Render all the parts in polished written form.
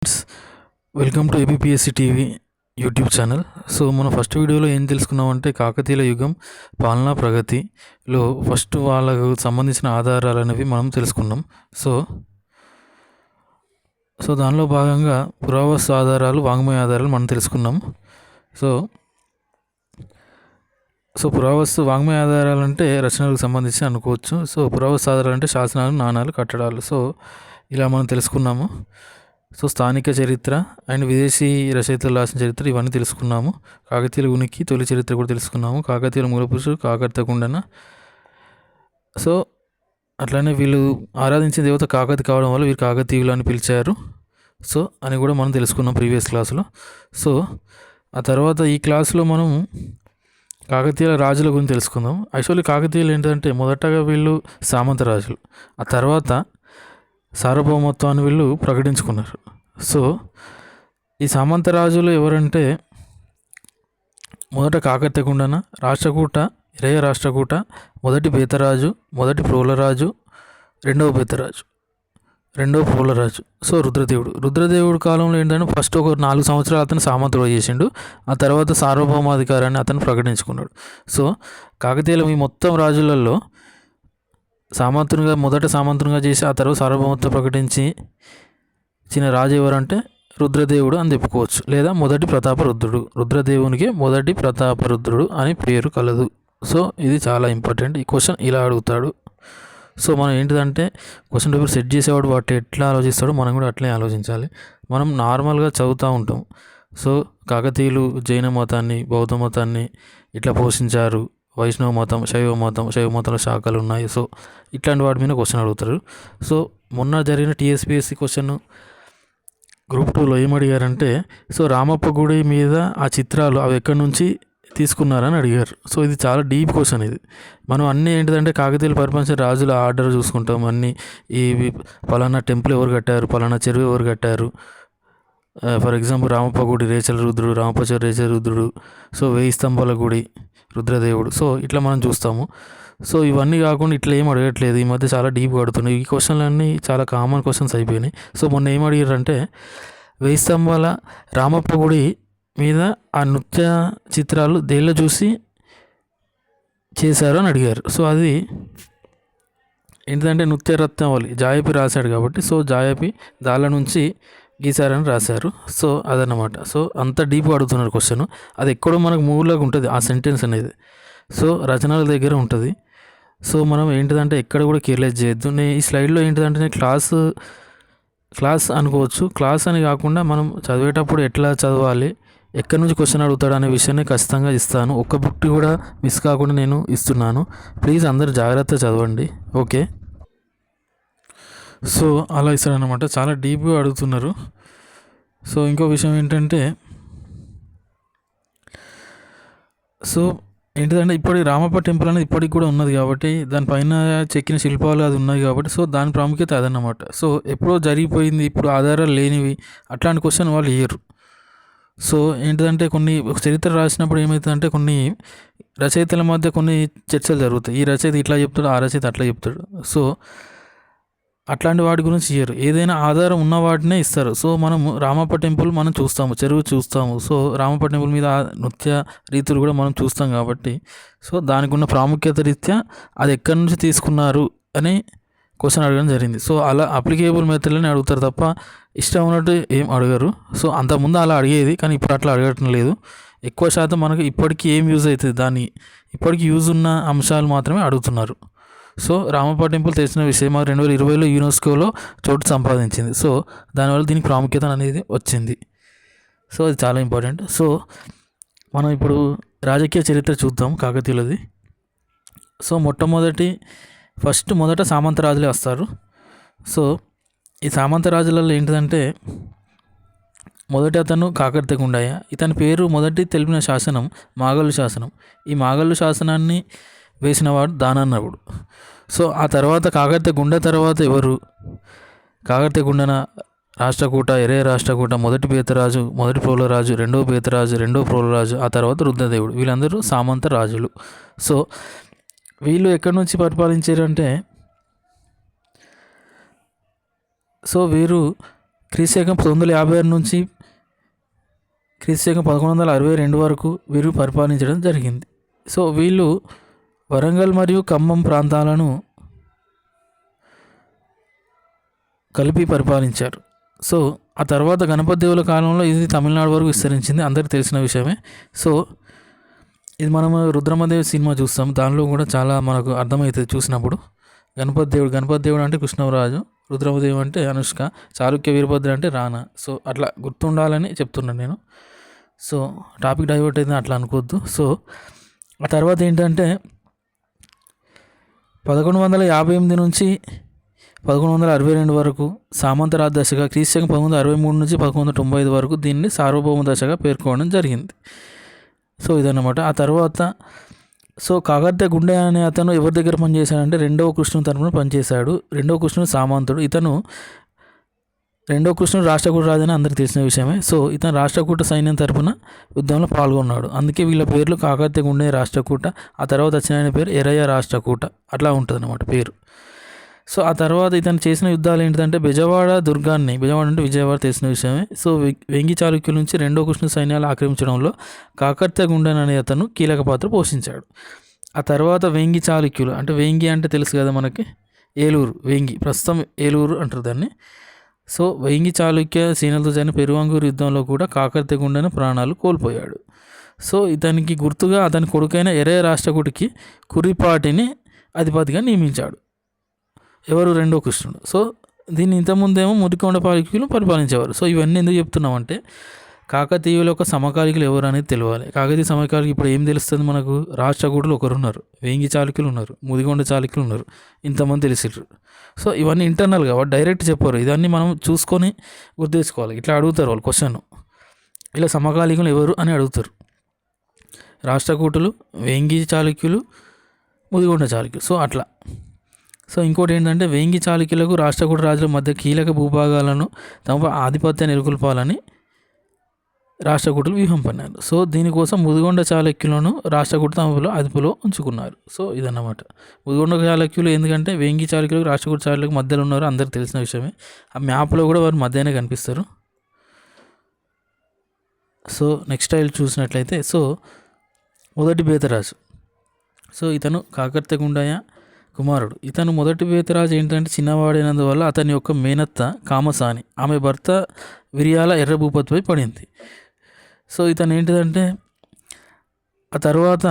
Welcome to ABPSC TV YouTube channel. So మన first వీడియోలో ఏం తెలుసుకున్నామంటే కాకతీయుల యుగం పాలనా ప్రగతిలో ఫస్ట్ వాళ్ళకు సంబంధించిన ఆధారాలు అనేవి మనం తెలుసుకున్నాం. సో సో దానిలో భాగంగా పురావస్తు ఆధారాలు, వాంగ్మయ ఆధారాలు మనం తెలుసుకున్నాం. సో సో పురావస్తు వాంగ్మయ ఆధారాలు అంటే రచనలకు సంబంధించి అనుకోవచ్చు. సో పురావస్తు ఆధారాలు అంటే శాసనాలు, నాణాలు, కట్టడాలు. సో ఇలా మనం తెలుసుకున్నాము. సో స్థానిక చరిత్ర అండ్ విదేశీ రచయితలు రాసిన చరిత్ర ఇవన్నీ తెలుసుకున్నాము. కాకతీయుల ఉనికి, తొలి చరిత్ర కూడా తెలుసుకున్నాము. కాకతీయుల మూలపురుషుడు కాకర్తకుండన. సో అట్లానే వీళ్ళు ఆరాధించిన దేవత కాకతి కావడం వల్ల వీరు కాకతీయులు అని పిలిచారు. సో అని కూడా మనం తెలుసుకున్నాం ప్రీవియస్ క్లాసులో. సో ఆ తర్వాత ఈ క్లాసులో మనం కాకతీయుల రాజుల గురించి తెలుసుకుందాం. యాక్చువల్లీ కాకతీయులు ఏంటంటే మొదటగా వీళ్ళు సామంత రాజులు, ఆ తర్వాత సార్వభౌమత్వాన్ని వీళ్ళు ప్రకటించుకున్నారు. సో ఈ సామంత రాజులు ఎవరంటే మొదట కాకర్తకుండన, రాష్ట్రకూట, ఇరయ రాష్ట్రకూట, మొదటి బేతరాజు, మొదటి ప్రోలరాజు, రెండవ బేతరాజు, రెండవ ప్రోలరాజు. సో రుద్రదేవుడు కాలంలో ఏంటంటే ఫస్ట్ ఒక 4 సంవత్సరాలు అతను సామంతుడు చేసిండు. ఆ తర్వాత సార్వభౌమాధికారాన్ని అతను ప్రకటించుకున్నాడు. సో కాకతీయుల ఈ మొత్తం రాజులలో మొదట సామంతునిగా చేసి ఆ తర్వాత సార్వభౌమత్వం ప్రకటించి చిన్న రాజు ఎవరంటే రుద్రదేవుడు అని చెప్పుకోవచ్చు, లేదా మొదటి ప్రతాపరుద్రుడు. రుద్రదేవునికి మొదటి ప్రతాపరుద్రుడు అని పేరు కలదు. సో ఇది చాలా ఇంపార్టెంట్. ఈ క్వశ్చన్ ఇలా అడుగుతాడు. సో మనం ఏంటిదంటే క్వశ్చన్ పేపర్ సెట్ చేసేవాడు వాటి ఎట్లా ఆలోచిస్తాడో మనం కూడా అట్లే ఆలోచించాలి. మనం నార్మల్గా చదువుతూ ఉంటాం. సో కాకతీయులు జైన మతాన్ని, బౌద్ధ మతాన్ని ఇట్లా పోషించారు, వైష్ణవ మతం, శైవ మతంలో శాఖలు ఉన్నాయి. సో ఇట్లాంటి వాటి మీద క్వశ్చన్ అడుగుతారు. సో మొన్న జరిగిన టీఎస్పీఎస్సీ క్వశ్చన్ గ్రూప్ 2లో ఏమడిగారంటే, సో రామప్ప గుడి మీద ఆ చిత్రాలు అవి ఎక్కడి నుంచి తీసుకున్నారని అడిగారు. సో ఇది చాలా డీప్ క్వశ్చన్. ఇది మనం అన్నీ ఏంటిదంటే కాకతీయుల పరిపాలించిన రాజుల ఆర్డర్ చూసుకుంటాం. అన్నీ ఈ పలానా టెంపుల్ ఎవరు కట్టారు, పలానా చెరువు ఎవరు కట్టారు. ఫర్ ఎగ్జాంపుల్ రామప్ప గుడి రేచల రుద్రుడు, రామప్ప రేచల రుద్రుడు. సో 1000 స్తంభాల గుడి రుద్రదేవుడు. సో ఇట్లా మనం చూస్తాము. సో ఇవన్నీ కాకుండా ఇట్లా ఏం అడగట్లేదు. ఈ మధ్య చాలా డీప్గా అడుగుతున్నాయి. ఈ క్వశ్చన్లన్నీ చాలా కామన్ క్వశ్చన్స్ అయిపోయినాయి. సో మొన్న ఏం అడిగారంటే 1000 స్తంభాల రామప్ప గుడి మీద ఆ నృత్య చిత్రాలు దేనిలో చూసి చేశారు అని అడిగారు. సో అది ఏంటంటే నృత్య రత్నావళి జాయపి రాశాడు కాబట్టి, సో జాయపి దాళ్ళ నుంచి గీసారని రాశారు. సో అదన్నమాట. సో అంత డీప్గా అడుగుతున్నారు క్వశ్చన్. అది ఎక్కడో మనకు మూలాగా ఉంటుంది ఆ సెంటెన్స్ అనేది. సో రచనల దగ్గర ఉంటుంది. సో మనం ఏంటిదంటే ఎక్కడ కూడా కేర్లెస్ చేయొద్దు. నేను ఈ స్లైడ్లో ఏంటిదంటే నేను క్లాస్ అనుకోవచ్చు. క్లాస్ అని కాకుండా మనం చదివేటప్పుడు ఎట్లా చదవాలి, ఎక్కడి నుంచి క్వశ్చన్ అడుగుతాడు అనే విషయాన్ని ఖచ్చితంగా ఇస్తాను. ఒక్క బుక్ కూడా మిస్ కాకుండా నేను ఇస్తున్నాను. ప్లీజ్ అందరు జాగ్రత్త చదవండి. ఓకే. సో అలా ఇస్తాడనమాట. చాలా డీప్గా అడుగుతున్నారు. సో ఇంకో విషయం ఏంటంటే, సో ఏంటిదంటే ఇప్పటి రామప్ప టెంపుల్ అనేది ఇప్పటికి కూడా ఉన్నది కాబట్టి, దానిపైన చెక్కిన శిల్పాలు అది ఉన్నాయి కాబట్టి, సో దాని ప్రాముఖ్యత అదన్నమాట. సో ఎప్పుడో జరిగిపోయింది, ఇప్పుడు ఆధారాలు లేనివి అట్లాంటి క్వశ్చన్ వాళ్ళు ఇయ్యరు. సో ఏంటిదంటే కొన్ని చరిత్ర రాసినప్పుడు ఏమవుతుందంటే కొన్ని రచయితల మధ్య కొన్ని చర్చలు జరుగుతాయి. ఈ రచయిత ఇట్లా చెప్తాడు, ఆ రచయిత అట్లా చెప్తాడు. సో అట్లాంటి వాటి గురించి ఇయ్యరు. ఏదైనా ఆధారం ఉన్న వాటినే ఇస్తారు. సో మనము రామప్ప టెంపుల్ మనం చూస్తాము, చెరువు చూస్తాము. సో రామప్ప టెంపుల్ మీద నృత్య రీతులు కూడా మనం చూస్తాం కాబట్టి, సో దానికి ఉన్న ప్రాముఖ్యత రీత్యా అది ఎక్కడి నుంచి తీసుకున్నారు అని క్వశ్చన్ అడగడం జరిగింది. సో అలా అప్లికేబుల్ మెథడ్లని అడుగుతారు తప్ప ఇష్టం ఉన్నట్టు ఏం అడగరు. సో అంతకుముందు అలా అడిగేది, కానీ ఇప్పుడు అట్లా అడగటం లేదు. ఎక్కువ శాతం మనకు ఇప్పటికీ ఏం యూజ్ అవుతుంది, దాన్ని ఇప్పటికీ యూజ్ ఉన్న అంశాలు మాత్రమే అడుగుతున్నారు. సో రామప్ప టెంపుల్ తెలిసిన విషయం 2020లో యునెస్కోలో చోటు సంపాదించింది. సో దానివల్ల దీనికి ప్రాముఖ్యత అనేది వచ్చింది. సో అది చాలా ఇంపార్టెంట్. సో మనం ఇప్పుడు రాజకీయ చరిత్ర చూద్దాం కాకతీయులది. సో మొదట సామంత రాజులే వస్తారు. సో ఈ సామంత రాజులలో ఏంటిదంటే మొదటి అతను కాకర్తకుండయ్య. ఇతని పేరు మొదటి తెలిపిన శాసనం మాగల్లు శాసనం. ఈ మాగల్లు శాసనాన్ని వేసినవాడు దానన్నవుడు. సో ఆ తర్వాత కాకర్తకుండ తర్వాత ఎవరు? కాకర్తకుండన, రాష్ట్రకూట, ఇరయ రాష్ట్రకూట, మొదటి బేతరాజు, మొదటి ప్రోలరాజు, రెండవ బేతరాజు, రెండవ ప్రోలరాజు, ఆ తర్వాత రుద్రదేవుడు. వీళ్ళందరూ సామంత రాజులు. సో వీళ్ళు ఎక్కడి నుంచి పరిపాలించారంటే, సో వీరు క్రీస్తు 1956 నుంచి క్రీస్తు 1162 వరకు వీరు పరిపాలించడం జరిగింది. సో వీళ్ళు వరంగల్ మరియు ఖమ్మం ప్రాంతాలను కలిపి పరిపాలించారు. సో ఆ తర్వాత గణపతి దేవుల కాలంలో ఇది తమిళనాడు వరకు విస్తరించింది, అందరికీ తెలిసిన విషయమే. సో ఇది మనము రుద్రమదేవి సినిమా చూస్తాం, దానిలో కూడా చాలా మనకు అర్థమవుతుంది చూసినప్పుడు. గణపతి దేవుడు అంటే కృష్ణరాజు, రుద్రమదేవి అంటే అనుష్క, చాళుక్య వీరభద్ర అంటే రానా. సో అట్లా గుర్తుండాలని చెప్తున్నాను నేను. సో టాపిక్ డైవర్ట్ అయితే అట్లా అనుకోవద్దు. సో ఆ తర్వాత ఏంటంటే 1158 నుంచి 1162 వరకు సామంతరాజ దశగా, క్రీస్తు 1163 నుంచి 1195 వరకు దీన్ని సార్వభౌమ దశగా పేర్కోవడం జరిగింది. సో ఇదన్నమాట. ఆ తర్వాత కాకర్తె గుండె అనే అతను ఎవరి దగ్గర పనిచేశాడంటే రెండవ కృష్ణుని తరపున పనిచేశాడు. రెండవ కృష్ణుడు సామంతుడు. ఇతను రెండవ కృష్ణుడు రాష్ట్రకూట రాజు అని అందరికీ తెలిసిన విషయమే. సో ఇతను రాష్ట్రకూట సైన్యం తరపున యుద్ధంలో పాల్గొన్నాడు. అందుకే వీళ్ళ పేర్లు కాకర్తె గుండె రాష్ట్రకూట, ఆ తర్వాత వచ్చిన ఆయన పేరు ఎరయ్య రాష్ట్రకూట, అట్లా ఉంటుంది అన్నమాట పేరు. సో ఆ తర్వాత ఇతను చేసిన యుద్ధాలు ఏంటంటే బెజవాడ దుర్గాన్ని, బెజవాడ అంటే విజయవాడ తెలిసిన విషయమే. సో వెంగి చాళుక్యుల నుంచి రెండో కృష్ణ సైన్యాలు ఆక్రమించడంలో కాకర్తె గుండెన్ అనే అతను కీలక పాత్ర పోషించాడు. ఆ తర్వాత వేంగి చాళుక్యులు, అంటే వేంగి అంటే తెలుసు కదా మనకి, ఏలూరు, వేంగి ప్రస్తుతం ఏలూరు అంటారు దాన్ని. సో వేంగి చాళుక్య సేనలతో జరిగిన పెరువంగూరు యుద్ధంలో కూడా కాకర్తె గుండెన్ ప్రాణాలు కోల్పోయాడు. సో ఇతనికి గుర్తుగా అతని కొడుకైన ఎరయ్య రాష్ట్రకూటికి కురిపాటిని అధిపతిగా నియమించాడు. ఎవరు? రెండో కృష్ణుడు. సో దీన్ని ఇంతకుముందేమో మురికొండ పాలకులు పరిపాలించేవారు. సో ఇవన్నీ ఎందుకు చెప్తున్నామంటే కాకతీయుల యొక్క సమకాలికులు ఎవరు అనేది తెలియాలి. కాకతీయ సమకాలికి ఇప్పుడు ఏం తెలుస్తుంది మనకు? రాష్ట్రకూటులు ఒకరు ఉన్నారు, వేంగి చాళుక్యులు ఉన్నారు, ముదిగొండ చాళుక్యులు ఉన్నారు, ఇంతమంది తెలిసిర్రు. సో ఇవన్నీ ఇంటర్నల్ కాబట్టి డైరెక్ట్ చెప్పారు. ఇవన్నీ మనం చూసుకొని గుర్తించుకోవాలి. ఇట్లా అడుగుతారు వాళ్ళు క్వశ్చన్, ఇలా సమకాలికులు ఎవరు అని అడుగుతారు. రాష్ట్రకూటులు, వేంగి చాళుక్యులు, ముదిగొండ చాళుక్యులు. సో అట్లా. సో ఇంకోటి ఏంటంటే వేంగి చాళుక్యులకు రాష్ట్రకూట రాజుల మధ్య కీలక భూభాగాలను తమ ఆధిపత్యాన్ని నెలకొల్పాలని రాష్ట్రకూటులు వ్యూహం పన్నారు. సో దీనికోసం ముదిగొండ చాళుక్యులను రాష్ట్రకూట తమలో అదుపులో ఉంచుకున్నారు. సో ఇదన్నమాట ముదిగొండ చాళుక్యులు. ఎందుకంటే వేంగి చాళుక్యులకు రాష్ట్రకూట చాళుక్యులకు మధ్యలో ఉన్నారు, అందరికి తెలిసిన విషయమే. ఆ మ్యాప్లో కూడా వారు మధ్యనే కనిపిస్తారు. సో నెక్స్ట్ స్టైల్ చూసినట్లయితే మొదటి బేతరాజు. సో ఇతను కాకర్తె గుండయ్య కుమారుడు. ఇతను మొదటి బేతరాజు ఏంటంటే చిన్నవాడైనందువల్ల అతని యొక్క మేనత్త కామసాని ఆమె భర్త విరియాల ఎర్ర భూపతిపై పడింది. సో ఇతను ఏంటిదంటే ఆ తర్వాత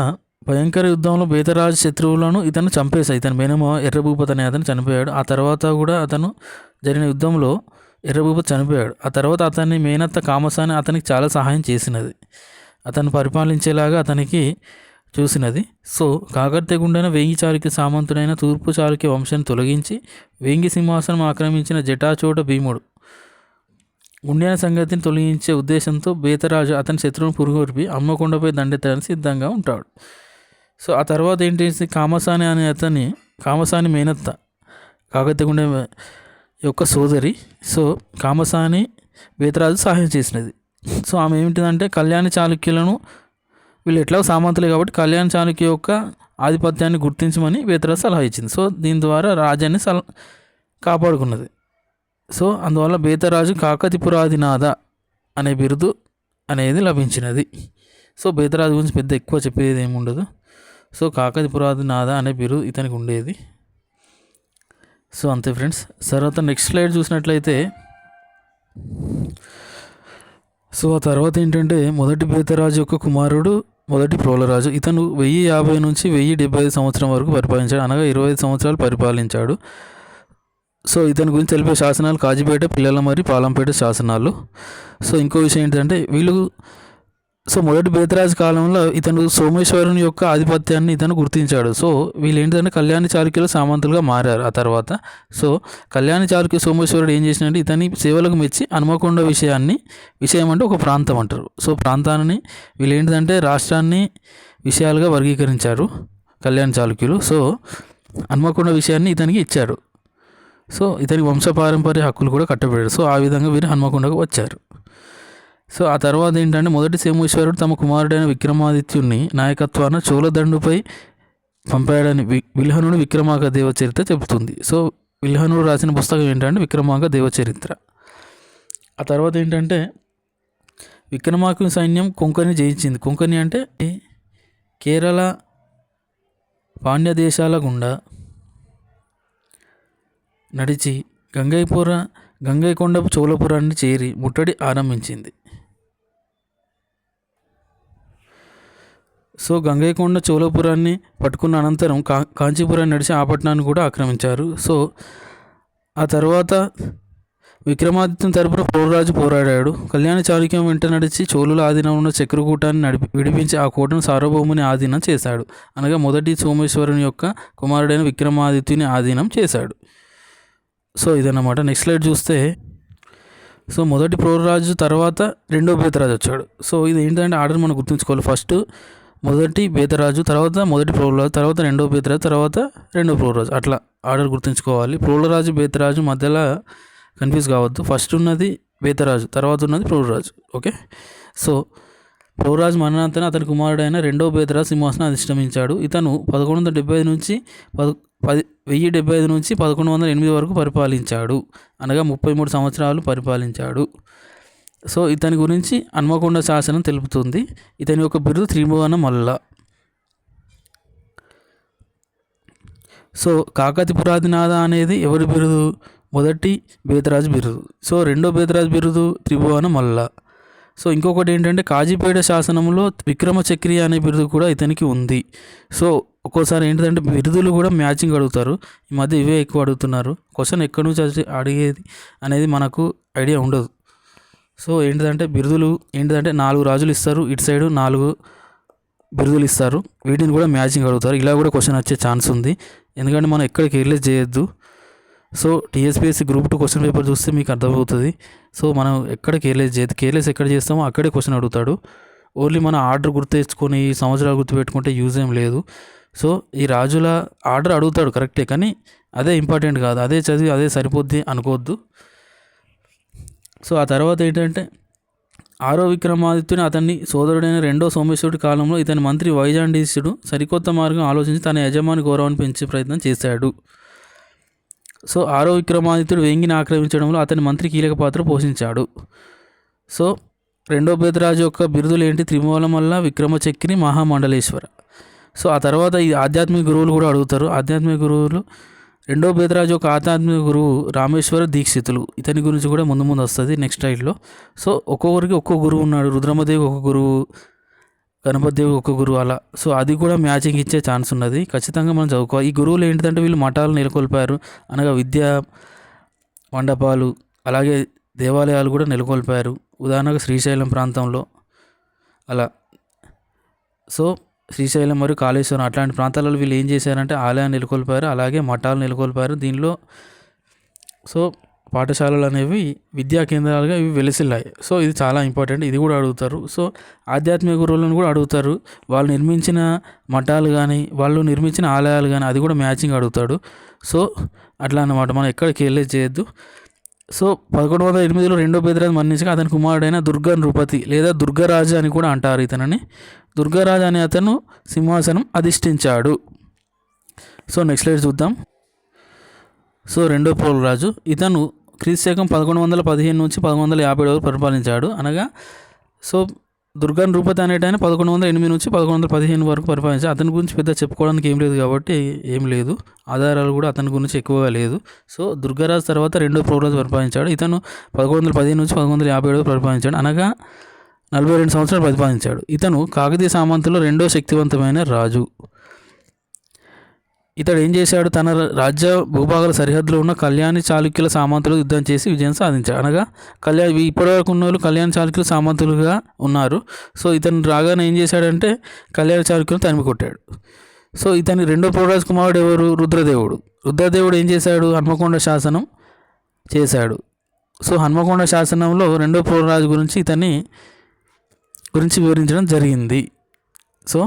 భయంకర యుద్ధంలో బేతరాజు శత్రువులను ఇతను చంపేశాడు. ఇతని మేనమ ఎర్రభూపతి అనే అతను చనిపోయాడు. ఆ తర్వాత కూడా అతను జరిగిన యుద్ధంలో ఎర్రభూపతి చనిపోయాడు. ఆ తర్వాత అతని మేనత్త కామసాని అతనికి చాలా సహాయం చేసినది, అతను పరిపాలించేలాగా అతనికి చూసినది. సో కాకర్తె గుండెన వేంగి చాళుక్య సామంతుడైన తూర్పు చాళుక్య వంశాన్ని తొలగించి వేంగి సింహాసనం ఆక్రమించిన జటాచోట భీముడు గుండెన సంగతిని తొలగించే ఉద్దేశంతో బేతరాజు అతని శత్రువును పురుగొరిపి హన్మకొండపై దండెత్తడానికి సిద్ధంగా ఉంటాడు. సో ఆ తర్వాత ఏంటి, కామసాని అనే అతని కామసాని మేనత్త కాకర్తె గుండె యొక్క సోదరి. సో కామసాని బేతరాజు సహాయం చేసినది. సో ఆమె ఏమిటిదంటే కళ్యాణి చాళుక్యులను, వీళ్ళు ఎట్లా సామంతులే కాబట్టి కళ్యాణ చాళుక్య యొక్క ఆధిపత్యాన్ని గుర్తించమని బేతరాజు సలహా ఇచ్చింది. సో దీని ద్వారా రాజ్యాన్ని కాపాడుకున్నది. సో అందువల్ల బేతరాజు కాకతిపురాధినాథ అనే బిరుదు అనేది లభించినది. సో బేతరాజు గురించి పెద్ద ఎక్కువ చెప్పేది ఏమి ఉండదు. సో కాకతిపురాధినాథ అనే బిరుదు ఇతనికి ఉండేది. సో అంతే ఫ్రెండ్స్. తర్వాత నెక్స్ట్ స్లైడ్ చూసినట్లయితే సో ఆ తర్వాత ఏంటంటే మొదటి బేతరాజు యొక్క కుమారుడు మొదటి ప్రోలరాజు. ఇతను 1050 నుంచి 1075 సంవత్సరం వరకు పరిపాలించాడు, అనగా 25 సంవత్సరాలు పరిపాలించాడు. సో ఇతని గురించి తెలిపే శాసనాలు కాజీపేట, పిల్లల మరి పాలంపేట శాసనాలు. సో ఇంకో విషయం ఏంటంటే మొదటి బేతరాజు కాలంలో ఇతను సోమేశ్వరుని యొక్క ఆధిపత్యాన్ని ఇతను గుర్తించాడు. సో వీళ్ళు ఏంటంటే కళ్యాణి చాళుక్యుల సామంతులుగా మారారు ఆ తర్వాత. సో కళ్యాణి చాళుక్య సోమేశ్వరుడు ఏం చేసినంటే ఇతని సేవలకు మెచ్చి హన్మకొండ విషయం అంటే ఒక ప్రాంతం అంటారు. సో ప్రాంతాన్ని వీళ్ళు ఏంటంటే రాష్ట్రాన్ని విషయాలుగా వర్గీకరించారు కళ్యాణి చాళుక్యులు. సో హన్మకొండ విషయాన్ని ఇతనికి ఇచ్చారు. సో ఇతనికి వంశపారంపర్య హక్కులు కూడా కట్టబెట్టారు. సో ఆ విధంగా వీరు హన్మకొండకు వచ్చారు. సో ఆ తర్వాత ఏంటంటే మొదటి సోమేశ్వరుడు తమ కుమారుడైన విక్రమాదిత్యుని నాయకత్వాన చోళదండుపై పంపాడని విల్హనుడు విక్రమాంక దేవచరిత్ర చెబుతుంది. సో విల్హనుడు రాసిన పుస్తకం ఏంటంటే విక్రమాంక దేవచరిత్ర. ఆ తర్వాత ఏంటంటే విక్రమార్కుని సైన్యం కొంకణి జయించింది. కొంకణి అంటే కేరళ పాండ్య దేశాల గుండా నడిచి గంగైకొండపు చోళపురాన్ని చేరి ముట్టడి ఆరంభించింది. సో గంగైకొండ చోళపురాన్ని పట్టుకున్న అనంతరం కాంచీపురాన్ని నడిచి ఆ పట్టణాన్ని కూడా ఆక్రమించారు. సో ఆ తర్వాత విక్రమాదిత్యుని తరపున పోలరాజు పోరాడాడు. కళ్యాణ చాళుక్యం వెంట నడిచి చోళుల ఆధీనంలో ఉన్న చక్రకూటాన్ని విడిపించి ఆ కోటను సార్వభౌముని ఆధీనం చేశాడు. అనగా మొదటి సోమేశ్వరుని యొక్క కుమారుడైన విక్రమాదిత్యుని ఆధీనం చేశాడు. సో ఇదన్నమాట. నెక్స్ట్ స్లైడ్ చూస్తే సో మొదటి పోలరాజు తర్వాత రెండో బేతరాజు వచ్చాడు. సో ఇది ఏంటంటే ఆర్డర్ మనం గుర్తుంచుకోవాలి. ఫస్ట్ మొదటి బేతరాజు, తర్వాత మొదటి పోలరాజు, తర్వాత రెండో బేతరాజు, తర్వాత రెండో పోలరాజు, అట్లా ఆర్డర్ గుర్తుంచుకోవాలి. పోలరాజు బేతరాజు మధ్యలో కన్ఫ్యూజ్ కావద్దు. ఫస్ట్ ఉన్నది బేతరాజు, తర్వాత ఉన్నది పోలరాజు. ఓకే. సో పోలరాజు మరణాంతరం అతని కుమారుడైన రెండో బేతరాజు సింహాసనం అధిష్ఠమించాడు. ఇతను 1175 నుంచి 1075 నుంచి 1108 వరకు పరిపాలించాడు. అనగా 33 సంవత్సరాలు పరిపాలించాడు. సో ఇతని గురించి హన్మకొండ శాసనం తెలుపుతుంది. ఇతని యొక్క బిరుదు త్రిభువన మల్ల. సో కాకతిపురాదినాథ అనేది ఎవరి బిరుదు? మొదటి బేతరాజు బిరుదు. సో రెండో బేతరాజు బిరుదు త్రిభువన మల్ల. సో ఇంకొకటి ఏంటంటే కాజీపేట శాసనంలో విక్రమచక్రి అనే బిరుదు కూడా ఇతనికి ఉంది. సో ఒక్కోసారి ఏంటంటే బిరుదులు కూడా మ్యాచింగ్ అడుగుతారు. ఈ మధ్య ఇవే ఎక్కువ అడుగుతున్నారు. క్వశ్చన్ ఎక్కడి నుంచి అడిగేది అనేది మనకు ఐడియా ఉండదు. సో ఏంటిదంటే బిరుదులు ఏంటిదంటే 4 రాజులు ఇస్తారు, ఇటు సైడు 4 బిరుదులు ఇస్తారు. వీటిని కూడా మ్యాచింగ్ అడుగుతారు. ఇలా కూడా క్వశ్చన్ వచ్చే ఛాన్స్ ఉంది. ఎందుకంటే మనం ఎక్కడికి కేర్లెస్ చేయొద్దు. So TSPSC group 2 question paper చూస్తే మీకు అర్థమవుతుంది. సో మనం ఎక్కడ కేర్లెస్ చేయదు. కేర్లెస్ ఎక్కడ చేస్తామో అక్కడే క్వశ్చన్ అడుగుతాడు. ఓన్లీ మన ఆర్డర్ గుర్తు తెచ్చుకొని సంవత్సరాలు గుర్తుపెట్టుకుంటే యూజ్ ఏం లేదు. సో ఈ రాజుల ఆర్డర్ అడుగుతాడు కరెక్టే, కానీ అదే ఇంపార్టెంట్ కాదు. అదే చదివి అదే సరిపోద్ది అనుకోవద్దు. సో ఆ తర్వాత ఏంటంటే 6వ విక్రమాదిత్యుని అతన్ని సోదరుడైన రెండో సోమేశ్వరుడి కాలంలో ఇతని మంత్రి వైజాండీసుడు సరికొత్త మార్గం ఆలోచించి తన యజమాని గౌరవాన్ని పెంచే ప్రయత్నం చేశాడు. సో 6వ విక్రమాదిత్యుడు వేంగిని ఆక్రమించడంలో అతని మంత్రి కీలక పాత్ర పోషించాడు. సో రెండో బేతరాజు యొక్క బిరుదులు ఏంటి? త్రిభువన మల్ల, విక్రమచక్రి, మహామండలేశ్వర. సో ఆ తర్వాత ఈ ఆధ్యాత్మిక గురువులు కూడా అడుగుతారు. ఆధ్యాత్మిక గురువులు రెండో బేతరాజు యొక్క ఆధ్యాత్మిక గురువు రామేశ్వర దీక్షితులు. ఇతని గురించి కూడా ముందు వస్తుంది నెక్స్ట్ స్లైడ్లో. సో ఒక్కొక్కరికి ఒక్కో గురువు ఉన్నాడు. రుద్రమదేవి ఒక గురువు, గణపతిదేవి ఒక గురువు, అలా. సో అది కూడా మ్యాచింగ్ ఇచ్చే ఛాన్స్ ఉన్నది. ఖచ్చితంగా మనం చదువుకోవాలి. ఈ గురువులు ఏంటంటే వీళ్ళు మఠాలు నెలకొల్పారు. అనగా విద్యా మండపాలు అలాగే దేవాలయాలు కూడా నెలకొల్పారు. ఉదాహరణకు శ్రీశైలం ప్రాంతంలో అలా. సో శ్రీశైలం మరియు కాళేశ్వరం అట్లాంటి ప్రాంతాలలో వీళ్ళు ఏం చేశారంటే ఆలయాన్ని నెలకొల్పారు, అలాగే మఠాలు నెలకొల్పారు. దీనిలో సో పాఠశాలలు అనేవి విద్యా కేంద్రాలుగా ఇవి వెలిసిల్లాయి. సో ఇది చాలా ఇంపార్టెంట్. ఇది కూడా అడుగుతారు. సో ఆధ్యాత్మిక గురువులను కూడా అడుగుతారు. వాళ్ళు నిర్మించిన మఠాలు కానీ వాళ్ళు నిర్మించిన ఆలయాలు కానీ అది కూడా మ్యాచింగ్ అడుగుతాడు. సో అట్లా అన్నమాట. మనం ఎక్కడికి వెళ్ళే చేయొద్దు. సో 1108లో రెండో బేతరాజు మరణించగా అతని కుమారుడైన దుర్గా నృపతి లేదా దుర్గరాజు అని కూడా అంటారు ఇతనని. దుర్గరాజు అనే అతను సింహాసనం అధిష్ఠించాడు. సో నెక్స్ట్ స్లైడ్ చూద్దాం. సో రెండో పోలరాజు ఇతను క్రీస్తు 1115 నుంచి 1157 వరకు పరిపాలించాడు. అనగా సో దుర్గా నృపతి అనేటాయన 1108 నుంచి 1115 వరకు పరిపాలించాడు. అతని గురించి పెద్ద చెప్పుకోవడానికి ఏం లేదు కాబట్టి ఏం లేదు, ఆధారాలు కూడా అతని గురించి ఎక్కువగా లేదు. సో దుర్గారాజు తర్వాత రెండో పోలరాజు పరిపాలించాడు. ఇతను 1115 నుంచి 1157 వరకు పరిపాలించాడు. అనగా 42 సంవత్సరాలు పరిపాలించాడు. ఇతను కాకతీయ సామంతుల్లో రెండో శక్తివంతమైన రాజు. ఇతడు ఏం చేశాడు? తన రాజ్య భూభాగాల సరిహద్దులో ఉన్న కళ్యాణి చాళుక్యుల సామంతులు యుద్ధం చేసి విజయం సాధించాడు. అనగా ఇప్పటివరకు ఉన్న వాళ్ళు కళ్యాణ చాళుక్యుల సామంతులుగా ఉన్నారు. సో ఇతను రాగానే ఏం చేశాడంటే కళ్యాణ చాళుక్యులను తరిమి కొట్టాడు. సో ఇతని రెండో పోలరాజు కుమారుడు ఎవరు? రుద్రదేవుడు. రుద్రదేవుడు ఏం చేశాడు? హన్మకొండ శాసనం చేశాడు. సో హన్మకొండ శాసనంలో రెండో పోలరాజు గురించి ఇతని గురించి వివరించడం జరిగింది. సో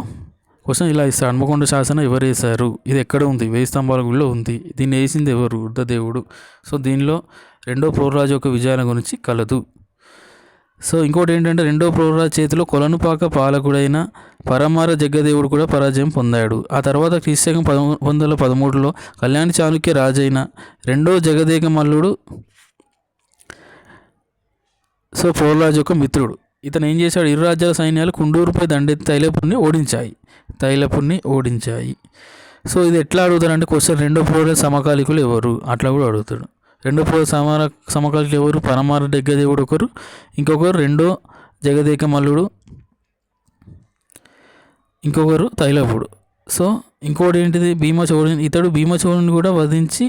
క్వశ్చన్ ఇలా ఇస్తాడు. హన్మకొండ శాసనం ఎవరు వేశారు? ఇది ఎక్కడ ఉంది? 1000 స్తంభాల గుడిలో ఉంది. దీన్ని వేసింది ఎవరు? రుద్రదేవుడు. సో దీనిలో రెండో పోలరాజు యొక్క విజయాల గురించి కలదు. సో ఇంకోటి ఏంటంటే రెండో పోలరాజు చేతిలో కొలనుపాక పాలకుడైన పరమార జగ్గదేవుడు కూడా పరాజయం పొందాడు. ఆ తర్వాత క్రీస్తు 1113లో కళ్యాణి చాళుక్య రాజైన రెండో జగదేక మల్లుడు సో ప్రోలరాజు యొక్క మిత్రుడు. ఇతను ఏం చేశాడు, ఇరు రాజ్యాల సైన్యాలు కుండూరుపై దండెత్తి తైలపుని ఓడించాయి. సో ఇది ఎట్లా అడుగుతారంటే క్వశ్చన్, రెండో ప్రోలరాజు సమకాలికులు ఎవరు అట్లా కూడా అడుగుతాడు. రెండో ప్రోలరాజు సమకాలికులు ఎవరు, పరమార దగ్గదేవుడు ఒకరు, ఇంకొకరు రెండో జగదేక మల్లుడు, ఇంకొకరు తైలపుడు. సో ఇంకోటి ఏంటిది, భీమచోడుని. ఇతడు భీమచోడుని కూడా ఓడించి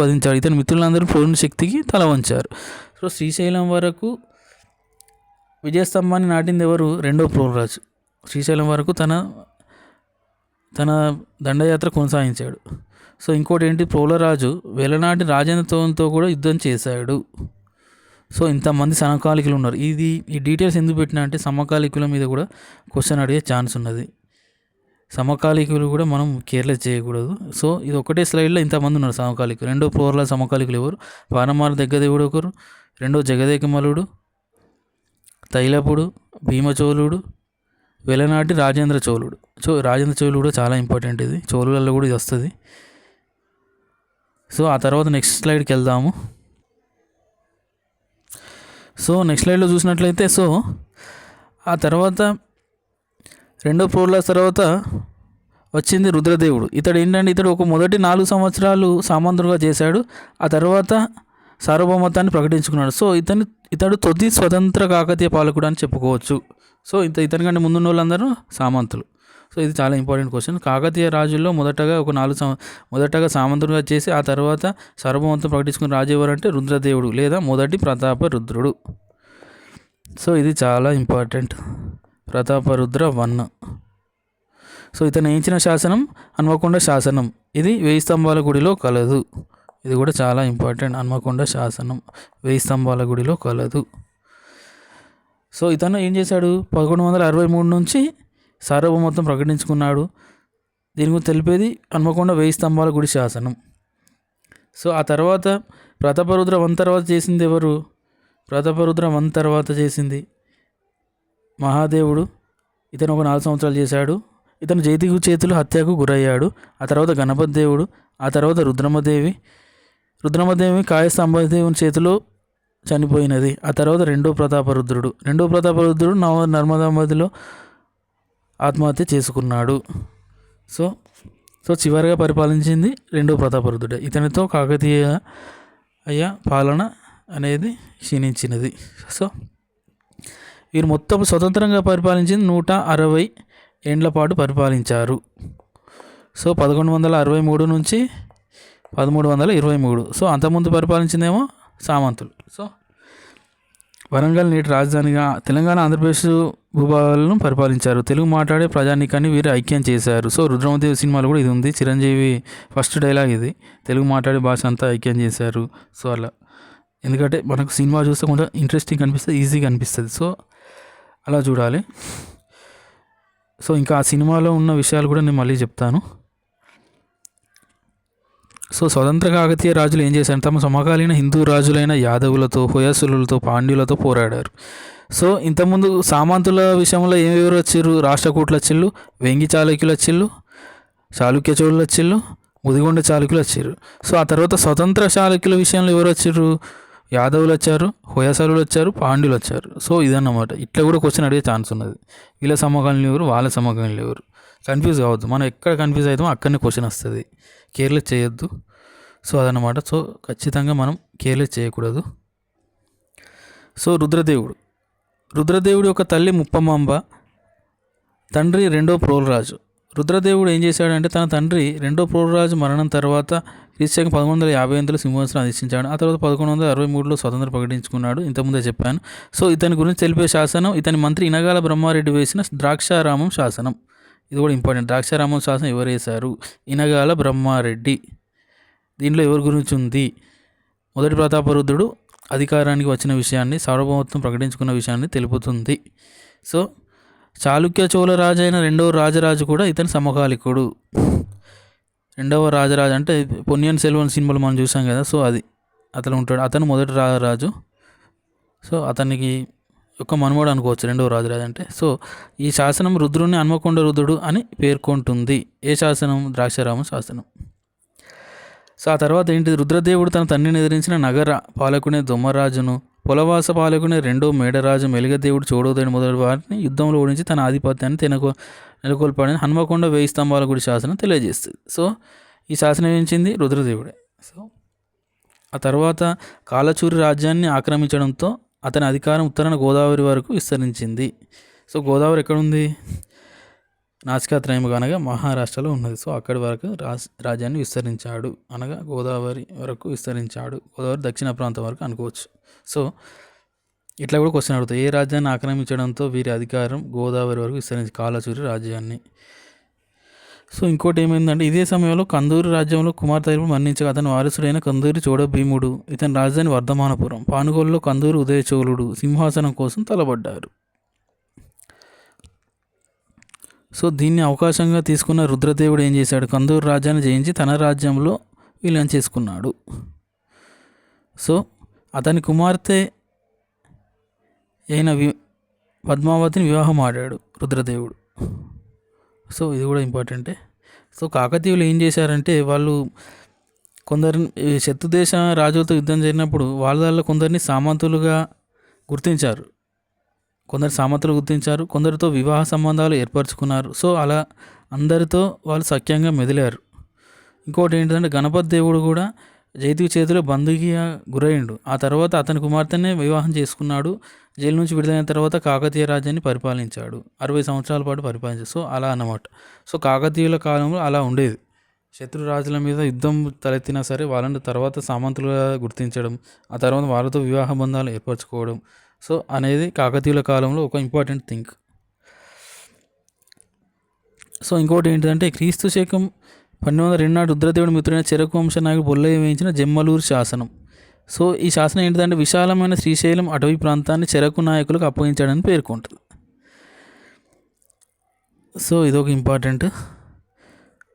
వధించాడు. ఇతని మిత్రులందరూ ప్రోలుని శక్తికి తల వంచారు. సో శ్రీశైలం వరకు విజయస్తంభాన్ని నాటింది ఎవరు, రెండో ప్రోలరాజు. శ్రీశైలం వరకు తన దండయాత్ర కొనసాగించాడు. సో ఇంకోటి ఏంటి, ప్రోలరాజు వెలనాటి రాజేంద్రతో కూడా యుద్ధం చేశాడు. సో ఇంతమంది సమకాలికులు ఉన్నారు. ఈ డీటెయిల్స్ ఎందుకు పెట్టినా అంటే సమకాలికుల మీద కూడా క్వశ్చన్ అడిగే ఛాన్స్ ఉన్నది. సమకాలికులు కూడా మనం కేర్లెస్ చేయకూడదు. సో ఇది ఒకటే స్లైడ్లో ఇంతమంది ఉన్నారు సమకాలికులు. రెండో ప్రోలరాజు సమకాలికులు ఎవరు, పానమార దగ్గదేవుడు ఒకరు, రెండో జగదేకమలుడు, తైలపుడు, భీమచోళుడు, వెలనాటి రాజేంద్ర చోళుడు. సో రాజేంద్ర చోళుడు కూడా చాలా ఇంపార్టెంట్, ఇది చోళులలో కూడా ఇది వస్తుంది. సో ఆ తర్వాత నెక్స్ట్ స్లైడ్కి వెళ్దాము. సో నెక్స్ట్ స్లైడ్లో చూసినట్లయితే, సో ఆ తర్వాత రెండో ప్రోలరాజు తర్వాత వచ్చింది రుద్రదేవుడు. ఇతడు ఒక మొదటి 4 సంవత్సరాలు సామంతుడుగా చేశాడు. ఆ తర్వాత సార్వభౌమత్వాన్ని ప్రకటించుకున్నాడు. సో ఇతడు తొలి స్వతంత్ర కాకతీయ పాలకుడు అని చెప్పుకోవచ్చు. సో ఇతని కంటే ముందున్న వాళ్ళందరూ సామంతులు. సో ఇది చాలా ఇంపార్టెంట్ క్వశ్చన్. కాకతీయ రాజుల్లో మొదటగా సామంతుడుగా చేసి ఆ తర్వాత సార్వభౌమత్వం ప్రకటించుకున్న రాజు ఎవరంటే రుద్రదేవుడు లేదా మొదటి ప్రతాపరుద్రుడు. సో ఇది చాలా ఇంపార్టెంట్, ప్రతాపరుద్ర 1. సో ఇతను వేయించిన శాసనం హన్మకొండ శాసనం. ఇది 1000 స్తంభాల గుడిలో కలదు. ఇది కూడా చాలా ఇంపార్టెంట్, హన్మకొండ శాసనం 1000 స్తంభాల గుడిలో కలదు. సో ఇతను ఏం చేశాడు, 1163 నుంచి సార్వభౌమత్వం ప్రకటించుకున్నాడు. దీని గురించి తెలిపేది హన్మకొండ 1000 స్తంభాల గుడి శాసనం. సో ఆ తర్వాత ప్రతాపరుద్ర 1 తర్వాత చేసింది ఎవరు, ప్రతాపరుద్ర 1 తర్వాత చేసింది మహాదేవుడు. ఇతను ఒక 4 సంవత్సరాలు చేశాడు. ఇతను చేతులు హత్యకు గురయ్యాడు. ఆ తర్వాత గణపతి దేవుడు, ఆ తర్వాత రుద్రమదేవి కాయస్తంభదేవుని చేతిలో చనిపోయినది. ఆ తర్వాత రెండో ప్రతాపరుద్రుడు నర్మదా నదిలో ఆత్మహత్య చేసుకున్నాడు. సో చివరిగా పరిపాలించింది రెండో ప్రతాపరుద్రుడే. ఇతనితో కాకతీయ పాలన అనేది క్షీణించినది. సో వీరు మొత్తం స్వతంత్రంగా పరిపాలించింది 160 ఏండ్ల పాటు పరిపాలించారు. సో 1163 నుంచి 1323. సో అంతకుముందు పరిపాలించిందేమో సామంతులు. సో వరంగల్ నేటి రాజధానిగా తెలంగాణ ఆంధ్రప్రదేశ్ భూభాగాలను పరిపాలించారు. తెలుగు మాట్లాడే ప్రజానీకాన్ని వీరు ఐక్యం చేశారు. సో రుద్రమదేవి సినిమాలో కూడా ఇది ఉంది. చిరంజీవి ఫస్ట్ డైలాగ్ ఇది, తెలుగు మాట్లాడే భాష అంతా ఐక్యం చేశారు. సో అలా, ఎందుకంటే మనకు సినిమా చూస్తే కొంచెం ఇంట్రెస్టింగ్ అనిపిస్తుంది, ఈజీగా అనిపిస్తుంది. సో అలా చూడాలి. సో ఇంకా ఆ సినిమాలో ఉన్న విషయాలు కూడా నేను మళ్ళీ చెప్తాను. సో స్వతంత్ర కాకతీయ రాజులు ఏం చేశారు, తమ సమకాలీన హిందూ రాజులైన యాదవులతో, హొయసులతో, పాండ్యులతో పోరాడారు. సో ఇంతకుముందు సామంతుల విషయంలో ఎవరు వచ్చిర్రు, రాష్ట్రకూట్లు వచ్చిళ్ళు, వెంగి చాళుక్యులు వచ్చిళ్ళు, చాళుక్య చోళులు వచ్చిళ్ళు, ముదిగొండ చాళుక్యులు వచ్చిర్రు. సో ఆ తర్వాత స్వతంత్ర చాళుక్యుల విషయంలో ఎవరు వచ్చిర్రు, యాదవులు వచ్చారు, హొయసలులు వచ్చారు, పాండ్యులు వచ్చారు. సో ఇదన్నమాట. ఇట్లా కూడా క్వశ్చన్ అడిగే ఛాన్స్ ఉన్నది. వీళ్ళ సమకాలీనులు ఎవరు, వాళ్ళ సమకాలీనులు ఎవరు, కన్ఫ్యూజ్ కావద్దు. మనం ఎక్కడ కన్ఫ్యూజ్ అవుతామో అక్కడనే క్వశ్చన్ వస్తుంది. కేర్లెస్ చేయొద్దు. సో అదనమాట. సో ఖచ్చితంగా మనం కేర్లెస్ చేయకూడదు. సో రుద్రదేవుడు యొక్క తల్లి ముప్పమాంబ, తండ్రి రెండో ప్రోలరాజు. రుద్రదేవుడు ఏం చేశాడంటే తన తండ్రి రెండో ప్రోలరాజు మరణం తర్వాత క్రీస్తు 1158లో సింహాసనం అధిష్ఠించాడు. ఆ తర్వాత 1163లో స్వతంత్రం ప్రకటించుకున్నాడు. ఇంతకుముందే చెప్పాను. సో ఇతని గురించి తెలిపే శాసనం ఇతని మంత్రి ఇనగాల బ్రహ్మారెడ్డి వేసిన ద్రాక్షారామం శాసనం. ఇది కూడా ఇంపార్టెంట్. ద్రాక్షారామం శాసనం ఎవరు వేశారు, ఇనగాల బ్రహ్మారెడ్డి. దీనిలో ఎవరి గురించి ఉంది, మొదటి ప్రతాపరుద్రుడు అధికారానికి వచ్చిన విషయాన్ని, సార్వభౌమత్వం ప్రకటించుకున్న విషయాన్ని తెలుపుతుంది. సో చాళుక్య చోళ రాజు అయిన రెండవ రాజరాజు కూడా ఇతని సమకాలికుడు. రెండవ రాజరాజు అంటే పొన్నియిన్ సెల్వన్ సినిమాలో మనం చూసాం కదా. సో అతను ఉంటాడు. అతను మొదటి రాజరాజు. సో అతనికి ఒక మనుమడు అనుకోవచ్చు రెండవ రాజరాజు అంటే. సో ఈ శాసనం రుద్రుని హన్మకొండ రుద్రుడు అని పేర్కొంటుంది. ఏ శాసనం, ద్రాక్షారామ శాసనం. సో ఆ తర్వాత ఏంటిది, రుద్రదేవుడు తన తండ్రిని ఎదిరించిన నగర పాలకునే దొమ్మరాజును, పొలవాస పాలకునే రెండో మేడరాజు మెలిగదేవుడు చోడోదయుడు మొదటి వారిని యుద్ధంలో ఓడించి తన ఆధిపత్యాన్ని నెలకొల్పాడని హన్మకొండ 1000 స్తంభాల గుడి శాసనం తెలియజేస్తుంది. సో ఈ శాసనం ఏంచింది రుద్రదేవుడే. సో ఆ తర్వాత కాలచూరి రాజ్యాన్ని ఆక్రమించడంతో అతని అధికారం ఉత్తరాన గోదావరి వరకు విస్తరించింది. సో గోదావరి ఎక్కడుంది, నాసికాత్రయముగా అనగా మహారాష్ట్రలో ఉన్నది. సో అక్కడి వరకు రాజ్యాన్ని విస్తరించాడు, అనగా గోదావరి వరకు విస్తరించాడు. గోదావరి దక్షిణ ప్రాంతం వరకు అనుకోవచ్చు. సో ఇట్లా కూడా క్వశ్చన్ అడుగుతాయి, ఏ రాజ్యాన్ని ఆక్రమించడంతో వీరి అధికారం గోదావరి వరకు విస్తరించి కాలచూరి రాజ్యాన్ని. సో ఇంకోటి ఏమైందంటే, ఇదే సమయంలో కందూరి రాజ్యంలో కుమార్తె మరణించగా అతని వారసుడైన కందూరి చోడ భీముడు, ఇతని రాజధాని వర్ధమానపురం, పానుగోలులో కందూరి ఉదయచోళుడు సింహాసనం కోసం తలబడ్డారు. సో దీన్ని అవకాశంగా తీసుకున్న రుద్రదేవుడు ఏం చేశాడు, కందూరు రాజ్యాన్ని జయించి తన రాజ్యంలో విలీనం చేసుకున్నాడు. సో అతని కుమార్తె అయిన పద్మావతిని వివాహం ఆడాడు రుద్రదేవుడు. సో ఇది కూడా ఇంపార్టెంటే. సో కాకతీయులు ఏం చేశారంటే, వాళ్ళు కొందరిని శత్రుదేశ రాజులతో యుద్ధం జరిగినప్పుడు వాళ్ళ కొందరిని సామంతులుగా గుర్తించారు, కొందరితో వివాహ సంబంధాలు ఏర్పరచుకున్నారు. సో అలా అందరితో వాళ్ళు సఖ్యంగా మెదిలారు. ఇంకోటి ఏంటంటే, గణపతి దేవుడు కూడా జైతికి చేతిలో బందీకి గురయ్యిండు. ఆ తర్వాత అతని కుమార్తెనే వివాహం చేసుకున్నాడు. జైలు నుంచి విడుదలైన తర్వాత కాకతీయ రాజ్యాన్ని పరిపాలించాడు, 60 సంవత్సరాల పాటు పరిపాలించాడు. సో అలా అన్నమాట. సో కాకతీయుల కాలంలో అలా ఉండేది, శత్రు రాజుల మీద యుద్ధం తలెత్తినా సరే వాళ్ళని తర్వాత సామంతులుగా గుర్తించడం, ఆ తర్వాత వాళ్ళతో వివాహ బంధాలు ఏర్పరచుకోవడం. సో అనేది కాకతీయుల కాలంలో ఒక ఇంపార్టెంట్ థింగ్. సో ఇంకోటి ఏంటంటే, క్రీస్తు శకం 1202 నాడు రుద్రదేవుడి మిత్రుడైన చెరకు వంశ నాయకుడు బొల్లయ్య వేయించిన జమ్మలూరు శాసనం. సో ఈ శాసనం ఏంటంటే, విశాలమైన శ్రీశైలం అటవీ ప్రాంతాన్ని చెరకు నాయకులకు అప్పగించాడని పేర్కొంటుంది. సో ఇదొక ఇంపార్టెంట్.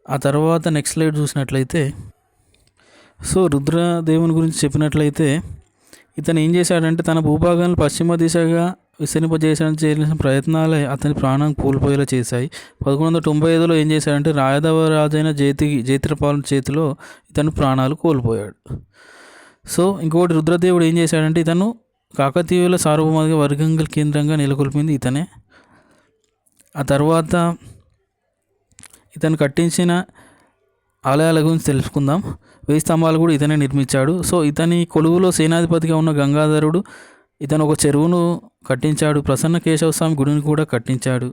ఆ తర్వాత నెక్స్ట్ స్లైడ్ చూసినట్లయితే, సో రుద్రదేవుని గురించి చెప్పినట్లయితే, ఇతను ఏం చేశాడంటే, తన భూభాగాలను పశ్చిమ దిశగా విస్తరింపజేయడానికి చేసిన ప్రయత్నాలే అతని ప్రాణం కోల్పోయేలా చేశాయి. 1195లో ఏం చేశాడంటే, రాయదవ రాజైన జైత్రపాలు చేతిలో ఇతను ప్రాణాలు కోల్పోయాడు. సో ఇంకోటి, రుద్రదేవుడు ఏం చేశాడంటే, ఇతను కాకతీయుల సార్వభౌమిక వర్గంగల్ కేంద్రంగా నెలకొల్పింది ఇతనే. ఆ తర్వాత ఇతను కట్టించిన ఆలయాల గురించి తెలుసుకుందాం. 1000 స్తంభాలు కూడా ఇతనే నిర్మించాడు. సో ఇతని కొలువులో సేనాధిపతిగా ఉన్న గంగాధరుడు ఇతను ఒక చెరువును కట్టించాడు. ప్రసన్న కేశవస్వామి గుడిని కూడా కట్టించాడు.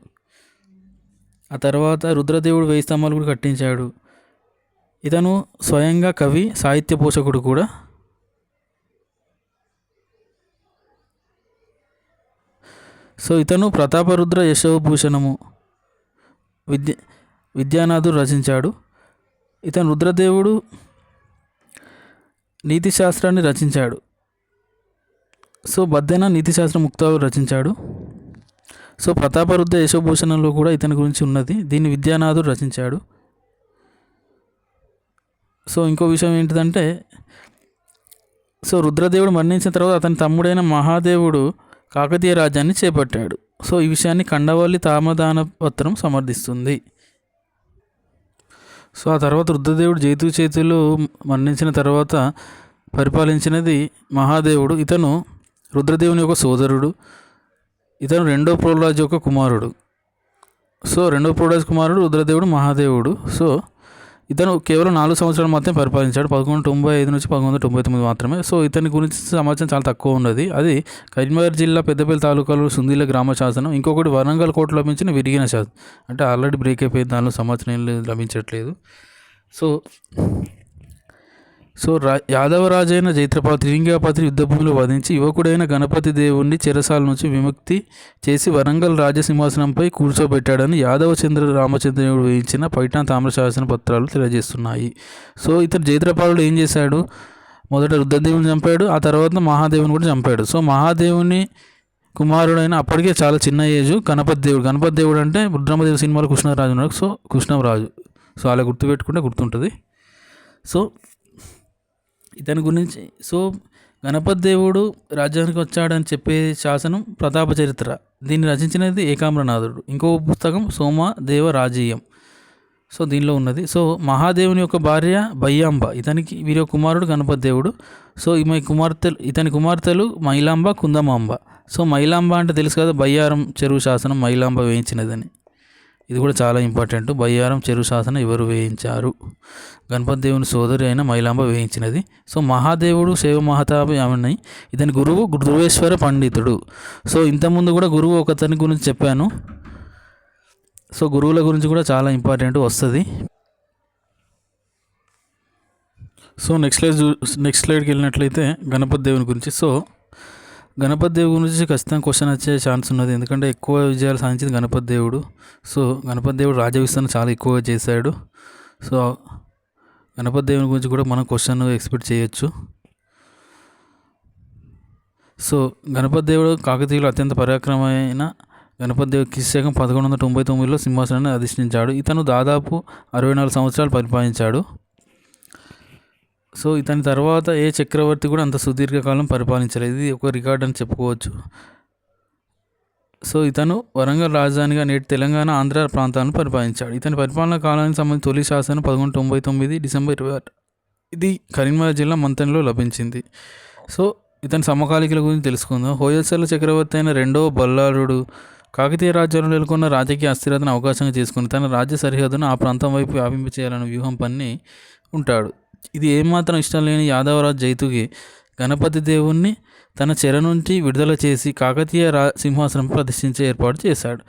ఆ తర్వాత రుద్రదేవుడు 1000 స్తంభాలు కూడా కట్టించాడు. ఇతను స్వయంగా కవి, సాహిత్య పోషకుడు కూడా. సో ఇతను ప్రతాపరుద్ర యశోభూషణము విద్యానాథుడు రచించాడు. ఇతను రుద్రదేవుడు నీతిశాస్త్రాన్ని రచించాడు. సో బద్దెన నీతిశాస్త్ర ముక్తాలు రచించాడు. సో ప్రతాపరుద్ర యశోభూషణంలో కూడా ఇతని గురించి ఉన్నది, దీన్ని విద్యానాథుడు రచించాడు. సో ఇంకో విషయం ఏంటిదంటే, సో రుద్రదేవుడు మరణించిన తర్వాత అతని తమ్ముడైన మహాదేవుడు కాకతీయ రాజ్యాన్ని చేపట్టాడు. సో ఈ విషయాన్ని కండవల్లి తామదాన పత్రం సమర్థిస్తుంది. సో ఆ తర్వాత రుద్రదేవుడు జైతు చేతుల్లో మరణించిన తర్వాత పరిపాలించినది మహాదేవుడు. ఇతను రుద్రదేవుని యొక్క సోదరుడు. ఇతను రెండో ప్రోల్రాజు యొక్క కుమారుడు. సో రెండో ప్రోల్రాజు కుమారుడు రుద్రదేవుడు మహాదేవుడు. సో ఇతను కేవలం 4 సంవత్సరాలు మాత్రమే పరిపాలించాడు, 1195 నుంచి 1199 మాత్రమే. సో ఇతని గురించి సమాచారం చాలా తక్కువ ఉన్నది. అది కరీంనగర్ జిల్లా పెద్దపల్లి తాలూకాలో సుందీల గ్రామ శాసనం. ఇంకొకటి వరంగల్ కోట లభించిన విరిగిన శాసనం, అంటే ఆల్రెడీ బ్రేక్ అయిపోయింది, దానిలో సమాచారం ఏం లభించట్లేదు. సో యాదవరాజైన జైత్రపాలు త్రిలింగాపతిని యుద్ధభూమిలో వధించి యువకుడైన గణపతి దేవుణ్ణి చెరసాల నుంచి విముక్తి చేసి వరంగల్ రాజసింహాసనంపై కూర్చోబెట్టాడని యాదవ చంద్ర రామచంద్రుడు వేయించిన పైఠా తామ్ర శాసన పత్రాలు తెలియజేస్తున్నాయి. సో ఇతను జైత్రపాలుడు ఏం చేశాడు, మొదట రుద్రదేవుని చంపాడు, ఆ తర్వాత మహాదేవుని కూడా చంపాడు. సో మహాదేవుని కుమారుడైన అప్పటికే చాలా చిన్న ఏజ్ గణపతి దేవుడు అంటే రుద్రమదేవి సినిమాలో కృష్ణరాజు ఉన్నాడు. సో కృష్ణరాజు, సో అలా గుర్తుపెట్టుకుంటే గుర్తుంటుంది. సో ఇతని గురించి, సో గణపతి దేవుడు రాజ్యానికి వచ్చాడని చెప్పే శాసనం ప్రతాప చరిత్ర, దీన్ని రచించినది ఏకామ్రనాథుడు. ఇంకో పుస్తకం సోమదేవ రాజీయం. సో దీనిలో ఉన్నది. సో మహాదేవుని యొక్క భార్య బయ్యాంబ, వీరి యొక్క కుమారుడు గణపతి దేవుడు. సో ఇతని కుమార్తెలు మైలాంబ, కుందమాంబ. సో మైలాంబ అంటే తెలుసు కదా, బయ్యారం చెరువు శాసనం మైలాంబ వేయించినదని. ఇది కూడా చాలా ఇంపార్టెంట్. బయ్యారం చెరువు శాసనం ఎవరు వేయించారు? గణపతి దేవుని సోదరి అయిన మైలాంబ వేయించినది. సో మహాదేవుడు శైవ మహతాభిమని, ఇతని గురువు ధ్రువేశ్వర పండితుడు. సో ఇంతకుముందు కూడా గురువు ఒకతని గురించి చెప్పాను. సో గురువుల గురించి కూడా చాలా ఇంపార్టెంట్ వస్తుంది. సో నెక్స్ట్ స్లైడ్కి వెళ్ళినట్లయితే గణపతి దేవుని గురించి. సో గణపతి దేవుడి గురించి ఖచ్చితంగా క్వశ్చన్ వచ్చే ఛాన్స్ ఉన్నది, ఎందుకంటే ఎక్కువ విజయాలు సాధించింది గణపతి దేవుడు. సో గణపతి దేవుడు రాజ్య విస్తరణ చాలా ఎక్కువగా చేశాడు. సో గణపతి దేవుని గురించి కూడా మనం క్వశ్చన్ ఎక్స్పెక్ట్ చేయొచ్చు. సో గణపతి దేవుడు కాకతీయులు అత్యంత పరాక్రమమైన గణపతి దేవుడు క్రీస్తు 1199లో సింహాసనాన్ని అధిష్ఠించాడు. ఇతను దాదాపు 64 సంవత్సరాలు పరిపాలించాడు. సో ఇతని తర్వాత ఏ చక్రవర్తి కూడా అంత సుదీర్ఘకాలం పరిపాలించలేదు. ఇది ఒక రికార్డ్ అని చెప్పుకోవచ్చు. సో ఇతను వరంగల్ రాజధానిగా నేటి తెలంగాణ, ఆంధ్ర ప్రాంతాలను పరిపాలించాడు. ఇతని పరిపాలనా కాలానికి సంబంధించి తొలి శాసనం 1199 డిసెంబర్ 26. ఇది కరీంనగర్ జిల్లా మంతెనలో లభించింది. సో ఇతని సమకాలికల గురించి తెలుసుకుందాం. హోయసల చక్రవర్తి అయిన రెండవ బల్లారుడు కాకతీయ రాజ్యంలో నెలకొన్న రాజకీయ అస్థిరతను అవకాశంగా చేసుకుని తన రాజ్య సరిహద్దును ఆ ప్రాంతం వైపు వ్యాపింప చేయాలనే వ్యూహం పన్ని ఉంటాడు. ఇది ఏమాత్రం ఇష్టం లేని యాదవరాజు జైతుగి గణపతి దేవుణ్ణి తన చెర నుంచి విడుదల చేసి కాకతీయ సింహాసనం ప్రతిష్ఠించే ఏర్పాటు చేశాడు.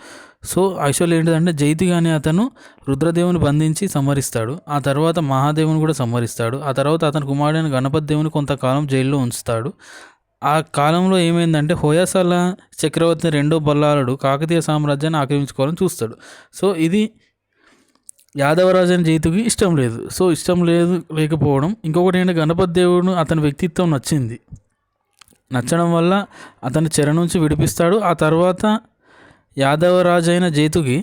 సో యాక్చువల్ ఏంటిదంటే జైతుగి అనే అతను రుద్రదేవుని బంధించి సంహరిస్తాడు. ఆ తర్వాత మహాదేవుని కూడా సంహరిస్తాడు. ఆ తర్వాత అతని కుమారుడైన గణపతి దేవుని కొంతకాలం జైల్లో ఉంచుతాడు. ఆ కాలంలో ఏమైందంటే హోయసల చక్రవర్తి రెండో బల్లాలుడు కాకతీయ సామ్రాజ్యాన్ని ఆక్రమించుకోవాలని చూస్తాడు. సో ఇది యాదవరాజన్ జైతుకి ఇష్టం లేదు. సో లేకపోవడం, ఇంకొకటి ఏంటంటే గణపతి దేవుడు అతని వ్యక్తిత్వం నచ్చడం వల్ల అతని చెర నుంచి విడిపిస్తాడు. ఆ తర్వాత యాదవరాజైన జైతుకి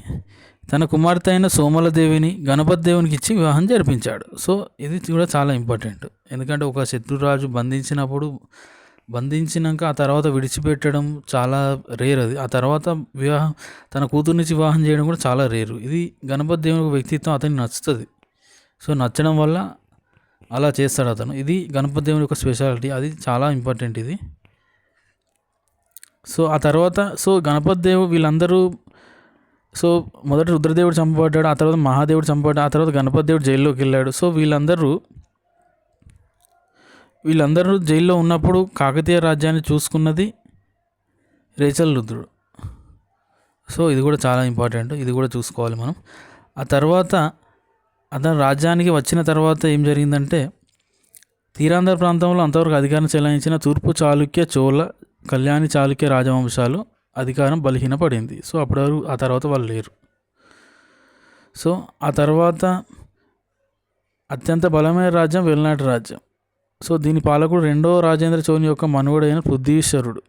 తన కుమార్తె అయిన సోమలదేవిని గణపతి దేవునికి ఇచ్చి వివాహం జరిపించాడు. సో ఇది కూడా చాలా ఇంపార్టెంట్, ఎందుకంటే ఒక శత్రురాజు బంధించినాక ఆ తర్వాత విడిచిపెట్టడం చాలా రేర్. అది ఆ తర్వాత తన కూతుర్నిచ్చి వివాహం చేయడం కూడా చాలా రేరు. ఇది గణపతి దేవుని వ్యక్తిత్వం అతనికి నచ్చుతుంది. సో నచ్చడం వల్ల అలా చేస్తాడు అతను. ఇది గణపతి దేవుని యొక్క స్పెషాలిటీ, అది చాలా ఇంపార్టెంట్ ఇది. సో ఆ తర్వాత గణపతి దేవుడు వీళ్ళందరూ మొదట రుద్రదేవుడు చంపబడ్డాడు, ఆ తర్వాత మహాదేవుడు చంపబడ్డాడు, ఆ తర్వాత గణపతి దేవుడు జైల్లోకి వెళ్ళాడు. సో వీళ్ళందరూ జైల్లో ఉన్నప్పుడు కాకతీయ రాజ్యాన్ని చూసుకున్నది రేచల్ రుద్రుడు. సో ఇది కూడా చాలా ఇంపార్టెంట్, ఇది కూడా చూసుకోవాలి మనం. ఆ తర్వాత అతను రాజ్యానికి వచ్చిన తర్వాత ఏం జరిగిందంటే తీరాంధ్ర ప్రాంతంలో అంతవరకు అధికారం చెలాయించిన తూర్పు చాళుక్య, చోళ, కళ్యాణి చాళుక్య రాజవంశాలు అధికారం బలహీనపడింది. సో ఆ తర్వాత వాళ్ళు లేరు. సో ఆ తర్వాత అత్యంత బలమైన రాజ్యం వెల్నాటి రాజ్యం. సో దీని పాలకుడు రెండవ రాజేంద్ర చోళుని యొక్క మనువడైన పృథ్వీశ్వరుడు.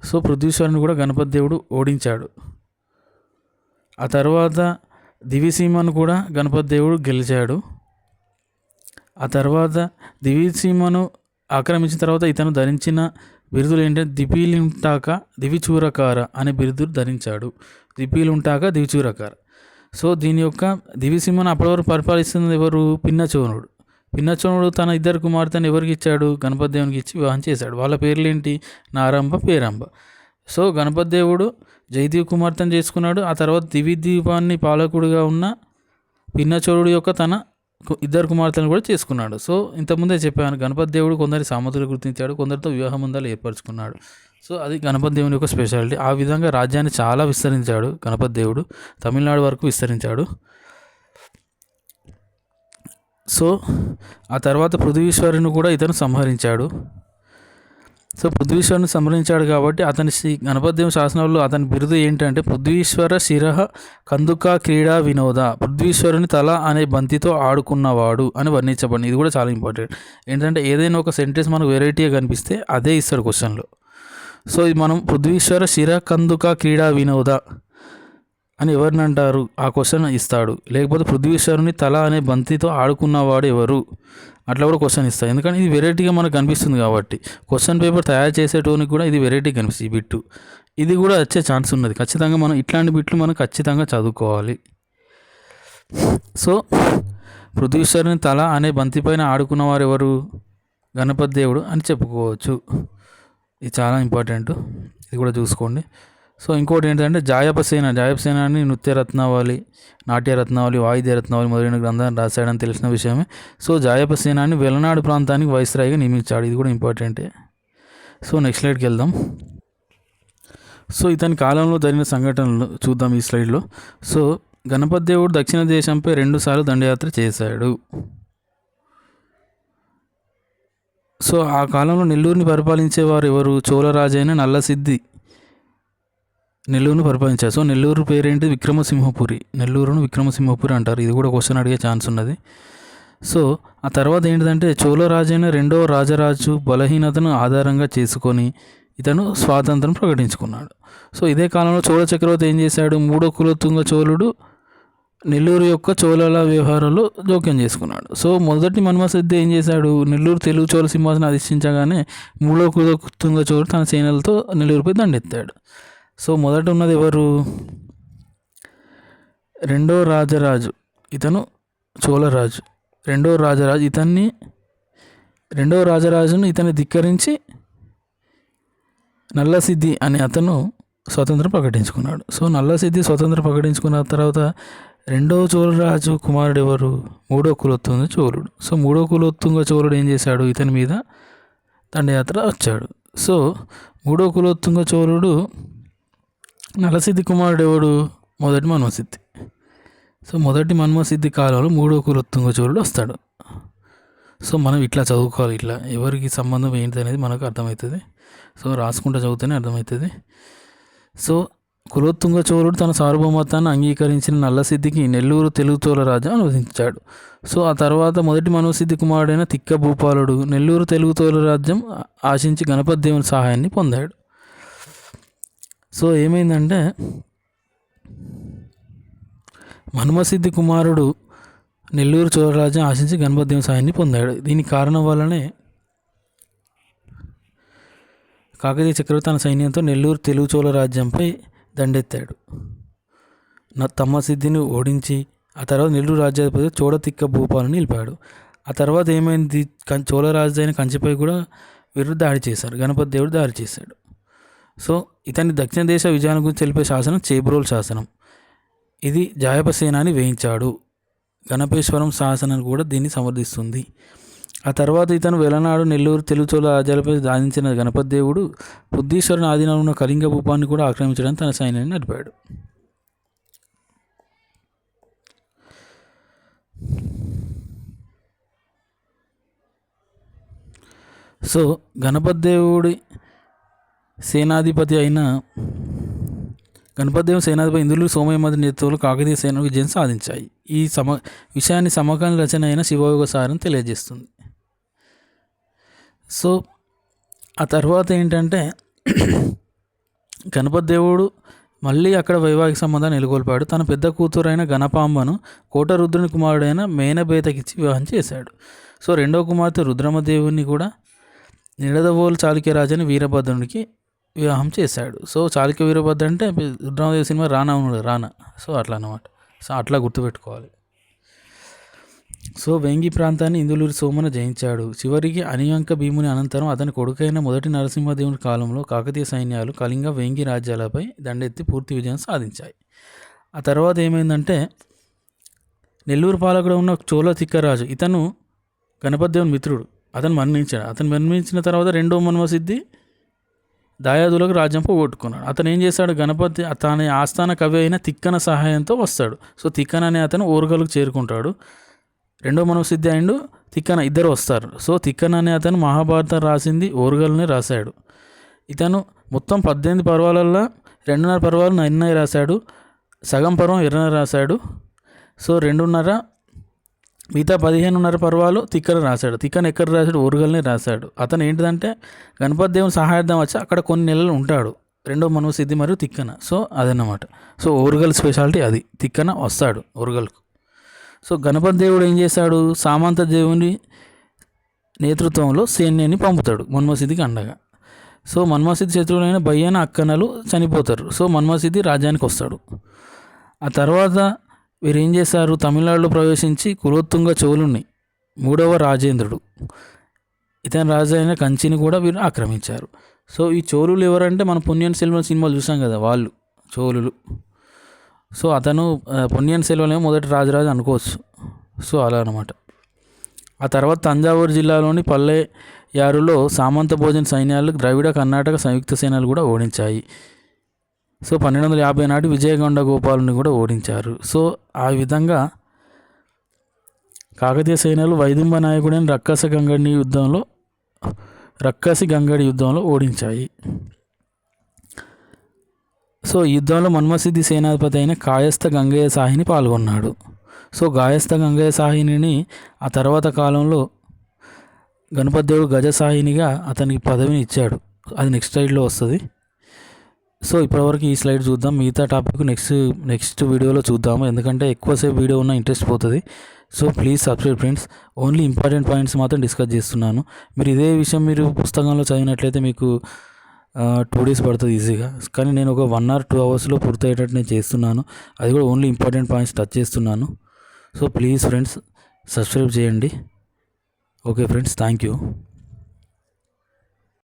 సో పృథ్వీశ్వరుని కూడా గణపతి దేవుడు ఓడించాడు. ఆ తర్వాత దివిసీమను కూడా గణపతి దేవుడు గెలిచాడు. ఆ తర్వాత దివిసీమను ఆక్రమించిన తర్వాత ఇతను ధరించిన బిరుదులు ఏంటంటే దిపీలుంటాక దివిచూరకార అనే బిరుదులు ధరించాడు. దిపీలుంటాక దివిచూరకార. సో దీని యొక్క దివిసీమను అప్పటివరకు పరిపాలిస్తున్నది ఎవరు? పిన్నచోనుడు తన ఇద్దరు కుమార్తెను ఎవరికి ఇచ్చాడు? గణపతి దేవునికి ఇచ్చి వివాహం చేశాడు. వాళ్ళ పేర్లేంటి? నారంబ, పేరంబ. సో గణపతి దేవుడు జయదేవ్ కుమార్తెను చేసుకున్నాడు. ఆ తర్వాత ద్వీపాన్ని పాలకుడిగా ఉన్న పిన్నచోరుడు యొక్క తన ఇద్దరు కుమార్తెలను కూడా చేసుకున్నాడు. సో ఇంతకుముందే చెప్పాను, గణపతి దేవుడు కొందరి సామర్థ్యాలు గుర్తించాడు, కొందరితో వివాహ బంధాలు ఏర్పరచుకున్నాడు. సో అది గణపతి దేవుని యొక్క స్పెషాలిటీ. ఆ విధంగా రాజ్యాన్ని చాలా విస్తరించాడు గణపతి దేవుడు, తమిళనాడు వరకు విస్తరించాడు. సో ఆ తర్వాత పృథ్వీశ్వరుని కూడా ఇతను సంహరించాడు. సో పృథ్వీశ్వరుని సంహరించాడు కాబట్టి అతని గణపతి దేవుని శాసనంలో అతని బిరుదు ఏంటంటే పృథ్వీశ్వర శిరః కందుక క్రీడా వినోద, పృథ్వీశ్వరుని తల అనే బంతితో ఆడుకున్నవాడు అని వర్ణించబడింది. ఇది కూడా చాలా ఇంపార్టెంట్. ఏంటంటే ఏదైనా ఒక సెంటెన్స్ మనకు వెరైటీగా కనిపిస్తే అదే ఇస్తాడు క్వశ్చన్లో. సో ఇది మనం పృథ్వీశ్వర శిర కందుక క్రీడా వినోద అని ఎవరిని అంటారు, ఆ క్వశ్చన్ ఇస్తాడు. లేకపోతే పృథ్వీశ్వరుని తల అనే బంతితో ఆడుకున్నవాడు ఎవరు, అట్లా కూడా క్వశ్చన్ ఇస్తాడు. ఎందుకంటే ఇది వెరైటీగా మనకు కనిపిస్తుంది కాబట్టి క్వశ్చన్ పేపర్ తయారు చేసేటోనికి కూడా ఇది వెరైటీ కనిపిస్తుంది. ఈ బిట్టు ఇది కూడా వచ్చే ఛాన్స్ ఉన్నది. ఖచ్చితంగా మనం ఇట్లాంటి బిట్లు మనం ఖచ్చితంగా చదువుకోవాలి. సో పృథ్వీశ్వరుని తల అనే బంతిపైన ఆడుకున్నవారు ఎవరు? గణపతి దేవుడు అని చెప్పుకోవచ్చు. ఇది చాలా ఇంపార్టెంట్, ఇది కూడా చూసుకోండి. సో ఇంకోటి ఏంటంటే జాయపసేనాని నృత్య రత్నావళి, నాట్య రత్నావళి, వాయిద్య రత్నావళి మొదలైన గ్రంథాన్ని రాశాడని తెలిసిన విషయమే. సో జాయపసేనాని వెలనాడు ప్రాంతానికి వైస్రాయిగా నియమించాడు. ఇది కూడా ఇంపార్టెంటే. సో నెక్స్ట్ స్లైడ్కి వెళ్దాం. సో ఇతని కాలంలో జరిగిన సంఘటనలు చూద్దాం ఈ స్లైడ్లో. సో గణపతి దేవుడు దక్షిణ దేశంపై 2 సార్లు దండయాత్ర చేశాడు. సో ఆ కాలంలో నెల్లూరుని పరిపాలించేవారు ఎవరు? చోళరాజైన నల్లసిద్ధి నెల్లూరును పరిపాలించారు. సో నెల్లూరు పేరేంటి? విక్రమసింహపురి. నెల్లూరును విక్రమసింహపురి అంటారు. ఇది కూడా క్వశ్చన్ అడిగే ఛాన్స్ ఉన్నది. సో ఆ తర్వాత ఏంటిదంటే చోళరాజైన 2వ రాజరాజు బలహీనతను ఆధారంగా చేసుకొని ఇతను స్వాతంత్రం ప్రకటించుకున్నాడు. సో ఇదే కాలంలో చోళ చక్రవర్తి ఏం చేశాడు? 3వ కులోత్తుంగ చోళుడు నెల్లూరు యొక్క చోళల వ్యవహారాల్లో జోక్యం చేసుకున్నాడు. సో మొదటి మన్మసిద్ధి ఏం చేశాడు? నెల్లూరు తెలుగు చోళ సింహాసనం అధిష్ఠించగానే 3వ కులోత్తుంగ చోళుడు తన సేనలతో నెల్లూరుపై దండెత్తాడు. సో మొదట ఉన్నది ఎవరు? 2వ రాజరాజు, ఇతను చోళరాజు. 2వ రాజరాజును ఇతన్ని ధిక్కరించి నల్లసిద్ధి అనే అతను స్వతంత్రం ప్రకటించుకున్నాడు. సో నల్లసిద్ధి స్వతంత్రం ప్రకటించుకున్న తర్వాత 2వ చోళరాజు కుమారుడు ఎవరు? 3వ కులోత్తుంగ చోళుడు. సో 3వ కులోత్తుంగ చోళుడు ఏం చేశాడు? ఇతని మీద దండయాత్ర వచ్చాడు. సో 3వ కులోత్తుంగ చోళుడు నల్లసిద్ధి కుమారుడు ఎవడు? మొదటి మన్మసిద్ధి. సో మొదటి మన్మసిద్ధి కాలంలో 3వ కులోత్తుంగ చోళుడు వస్తాడు. సో మనం ఇట్లా చదువుకోవాలి, ఇట్లా ఎవరికి సంబంధం ఏంటి అనేది మనకు అర్థమవుతుంది. సో రాసుకుంటూ చదివితేనే అర్థమవుతుంది. సో కులోత్తుంగ చోళుడు తన సార్వభౌమత్వాన్ని అంగీకరించిన నల్లసిద్ధికి నెల్లూరు తెలుగు చోళ రాజ్యం అనువదించాడు. సో ఆ తర్వాత మొదటి మన్మసిద్ధి కుమారుడైన తిక్క భూపాలుడు నెల్లూరు తెలుగు చోళ రాజ్యం ఆశించి గణపతి దేవుని సహాయాన్ని పొందాడు. సో ఏమైందంటే మన్మసిద్ధి కుమారుడు నెల్లూరు చోళరాజ్యం ఆశించి గణపతి దేవుని సహాయాన్ని పొందాడు. దీనికి కారణం వల్లనే కాకతీయ చక్రవర్తి తన సైన్యంతో నెల్లూరు తెలుగు చోళ రాజ్యంపై దండెత్తాడు. తమ్మసిద్ధిని ఓడించి ఆ తర్వాత నెల్లూరు రాజ్యాధిపతి చోడతిక్క భూపాలను నిలిపాడు. ఆ తర్వాత ఏమైంది? చోళ రాజధాని కంచిపై కూడా వీరు దాడి చేశారు. గణపతి దేవుడు దాడి చేశాడు. సో ఇతని దక్షిణ దేశ విజయాల గురించి తెలిపే శాసనం చేబ్రోలు శాసనం. ఇది జాయపసేనాని వేయించాడు. గణపేశ్వరం శాసనం కూడా దీన్ని సమర్థిస్తుంది. ఆ తర్వాత ఇతను వెలనాడు, నెల్లూరు, తెలుగు చోళ రాజ్యాలపై సాధించిన గణపతి దేవుడు బుద్ధీశ్వరుని ఆధీనంలో ఉన్న కళింగ భూపాన్ని కూడా ఆక్రమించడానికి తన సైన్యాన్ని నడిపాడు. సో గణపతి దేవుడి సేనాధిపతి ఇందులో సోమయ్య మధ్య నేతృత్వంలో కాకతీయ సేనలు విజయం సాధించాయి. ఈ విషయాన్ని సమకాలీన రచన అయిన శివయోగ సారం తెలియజేస్తుంది. సో ఆ తర్వాత ఏంటంటే గణపతి దేవుడు మళ్ళీ అక్కడ వైవాహిక సంబంధాన్ని నెలకొల్పాడు. తన పెద్ద కూతురైన గణపాంబను కోటరుద్రుని కుమారుడైన మేనబేతకిచ్చి వివాహం చేశాడు. సో 2వ కుమార్తె రుద్రమదేవుని కూడా నిడదవోలు చాళుక్యరాజని వీరభద్రునికి వివాహం చేశాడు. సో చాళుక్య వీరభద్ర అంటే రుద్రమదేవి సినిమా రానా ఉన్నాడు, రానా. సో అట్లా అన్నమాట. సో అట్లా గుర్తుపెట్టుకోవాలి. సో వేంగి ప్రాంతాన్ని ఇందులూరి సోమన జయించాడు. చివరికి అనియంక భీముని అనంతరం అతని కొడుకైన మొదటి నరసింహదేవుని కాలంలో కాకతీయ సైన్యాలు కళింగ, వేంగి రాజ్యాలపై దండెత్తి పూర్తి విజయం సాధించాయి. ఆ తర్వాత ఏమైందంటే నెల్లూరు పాలకుడు ఉన్న చోళ తిక్కరాజు, ఇతను గణపతి దేవుని మిత్రుడు, అతను మరణించాడు. అతను మరణించిన తర్వాత 2వ మన్మసిద్ధి దాయాదులకు రాజ్యం పోగొట్టుకున్నాడు. అతను ఏం చేశాడు? గణపతి తన ఆస్థాన కవి అయిన తిక్కన సహాయంతో వస్తాడు. సో తిక్కన అనే అతను ఓరుగల్కు చేరుకుంటాడు. 2వ మన్మసిద్ధి అండ్ తిక్కన ఇద్దరు వస్తారు. సో తిక్కన అనే అతను మహాభారతం రాసింది ఓరుగల్నే రాశాడు. ఇతను మొత్తం 18 పర్వాలల్లో 2.5 పర్వాలు నన్నయ్య రాశాడు, సగం పర్వం ఎర్రన రాశాడు. సో 2.5 మిగతా 15.5 పర్వాలు తిక్కన రాశాడు. తిక్కన ఎక్కడ రాశాడు? ఓరుగల్నే రాశాడు. అతను ఏంటిదంటే గణపతి దేవుని సహాయార్థం వచ్చి అక్కడ కొన్ని నెలలు ఉంటాడు. 2వ మన్మసిద్ధి మరియు తిక్కన. సో అదన్నమాట. సో ఓరుగల్ స్పెషాలిటీ అది. తిక్కన వస్తాడు ఓరుగల్కు. సో గణపతి దేవుడు ఏం చేశాడు? సామంత దేవుని నేతృత్వంలో సైన్యాన్ని పంపుతాడు మన్మసిద్ధికి అండగా. సో మన్మసిద్ధి శత్రువులైన బయ్యన అక్కనలు చనిపోతారు. సో మన్మసిద్ధి రాజ్యానికి వస్తాడు. ఆ తర్వాత వీరు ఏం చేశారు, తమిళనాడులో ప్రవేశించి కులోత్తుంగ చోళుని 3వ రాజేంద్రుడు ఇతని రాజు అయిన కంచిని కూడా వీరు ఆక్రమించారు. సో ఈ చోళులు ఎవరంటే మన పొన్నియిన్ సెల్వన్ సినిమాలు చూసాం కదా, వాళ్ళు చోళులు. సో అతను పొన్నియిన్ సెల్వన్ ఏమో మొదటి రాజరాజు అనుకోవచ్చు. సో అలా అనమాట. ఆ తర్వాత తంజావూరు జిల్లాలోని పల్లెయారులో సామంత భోజన సైన్యాలు ద్రవిడ కర్ణాటక సంయుక్త సేనలు కూడా ఓడించాయి. సో 1250 నాటి విజయగొండ గోపాలుని కూడా ఓడించారు. సో ఆ విధంగా కాకతీయ సేనలు వైదుంబ నాయకుడైన రక్కసి గంగడి యుద్ధంలో ఓడించాయి. సో ఈ యుద్ధంలో మన్మసిద్ధి సేనాధిపతి అయిన కాయస్థ గంగయ్య సాహిని పాల్గొన్నాడు. సో గాయస్థ గంగయ్య సాహిని ఆ తర్వాత కాలంలో గణపతి దేవుడు గజసాహినిగా అతనికి పదవిని ఇచ్చాడు. అది నెక్స్ట్ స్లైడ్లో వస్తుంది. సో ఇప్పటివరకు ఈ స్లైడ్ చూద్దాం, మిగతా టాపిక్ నెక్స్ట్ వీడియోలో చూద్దాము, ఎందుకంటే ఎక్కువసేపు వీడియో ఉన్న ఇంట్రెస్ట్ పోతుంది. So please subscribe friends. Only important points మాత్రం డిస్కస్ చేస్తున్నాను. మీరు ఇదే విషయం మీరు పుస్తకంలో చదివినట్లయితే మీకు 2 days పడుతుంది ఈజీగా, కానీ నేను ఒక 1 or 2 hours పూర్తయ్యేటట్టు నేను చేస్తున్నాను. అది కూడా ఓన్లీ ఇంపార్టెంట్ పాయింట్స్ టచ్ చేస్తున్నాను. సో ప్లీజ్ ఫ్రెండ్స్ సబ్స్క్రైబ్ చేయండి. Okay friends, thank you.